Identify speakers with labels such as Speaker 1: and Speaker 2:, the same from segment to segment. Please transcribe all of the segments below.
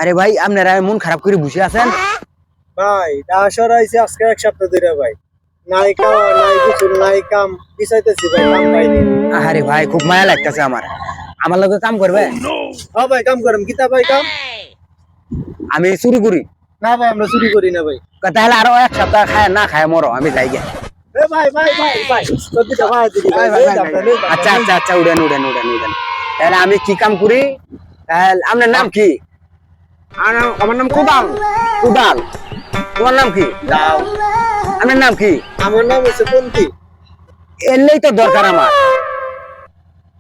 Speaker 1: আরে ভাই আপনারা মন খারাপ করে বসে আছেন?
Speaker 2: ভাই ডাসর আইছে আজকে এক সপ্তাহ ধরে ভাই। নাই খাওয়া নাই কিছু নাই কাম বিচাইতেছি ভাই, কাম পাইনি।
Speaker 1: আরে ভাই খুব মায়া লাগতেছে আমার। আমার লগে কাম করবে?
Speaker 2: হ্যাঁ ভাই কাম করেন, কিতা ভাই কাম?
Speaker 1: আমি চুরি করি।
Speaker 2: না ভাই আমরা চুরি করি না ভাই।
Speaker 1: তাহলে আরো এক সপ্তাহ খায় না খায় মরো, আমি যাই গে।
Speaker 2: এ ভাই ভাই ভাই ভাই সত্যিটা ভাই দিদি ভাই
Speaker 1: আচ্ছা আচ্ছা আচ্ছা, উড়েন উড়েন উড়েন উড়েন। তাহলে আমি কি কাম করি? তাহলে আপনার নাম কি? আমার নাম কুদাল। কুদাল। তোমার নাম কি?
Speaker 2: দাও।
Speaker 1: আপনার নাম কি?
Speaker 2: আমার নাম হচ্ছে পন্থী।
Speaker 1: এলেই তো দরকার আমার।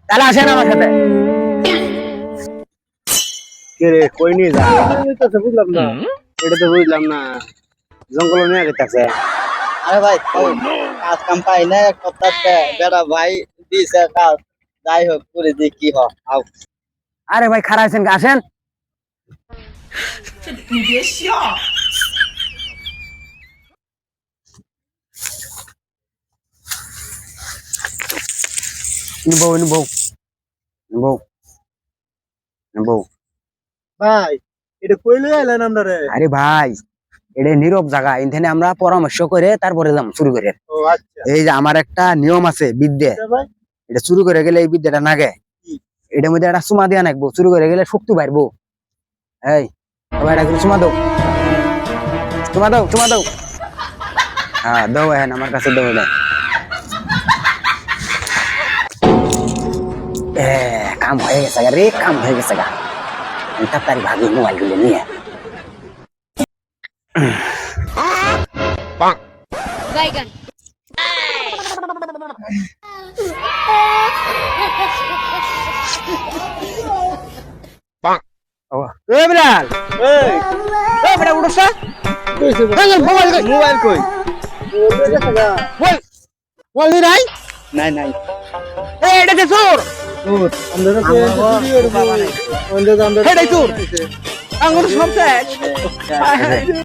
Speaker 1: তাহলে আসেন আমার সাথে।
Speaker 2: কে রে কই নিয়ে যা? বুঝলাম না।
Speaker 1: এটা তো বুঝলাম না, জঙ্গল নিয়ে গেছে।
Speaker 3: আরে ভাই কাজ কাম পাই না এক সপ্তাহ বেড়া ভাই দিছে কাজ, যাই হোক করে দি কি হয় আও।
Speaker 1: আরে ভাই খারাপ আছেন, আসেন। নিবো নিবো নিবো নিবো।
Speaker 2: ভাই এটা কই লই আইলেন আমরা রে?
Speaker 1: আরে ভাই এটা নীরব জায়গা, এখানে আমরা পরামর্শ করে তারপরে যাম শুরু করে।
Speaker 2: ও আচ্ছা।
Speaker 1: এই যে আমার একটা নিয়ম আছে বিদ্যে,
Speaker 2: ভাই
Speaker 1: এটা শুরু করে গেলে এই বিদ্যাটা নাগে এটার মধ্যে একটা চুমা দিয়া নাকবো, শুরু করে গেলে শক্তি বাড়বো। এই সবাই এটা চুমা দাও, চুমা দাও, চুমা দাও। হ্যাঁ দাও, হ্যাঁ আমার কাছে দাও। কাম হয়ে গেছে রে, কাম হয়ে গেছে গা। তাড়াতাড়ি ভাগি মোবাইল গুলো নিয়ে।
Speaker 4: Baigan.
Speaker 1: এই বিলাল,
Speaker 2: এই
Speaker 1: এই বেটা উঠছ না?
Speaker 2: কইছে ভাই?
Speaker 1: মোবাইল কই?
Speaker 2: মোবাইল কই?
Speaker 1: বল বল দি নাই।
Speaker 3: নাই নাই
Speaker 1: এই এটা যে চোর,
Speaker 2: আমরা তো চুরি করব। আমরা
Speaker 1: এটাই চোর। আঙ্গুর সব শেষ।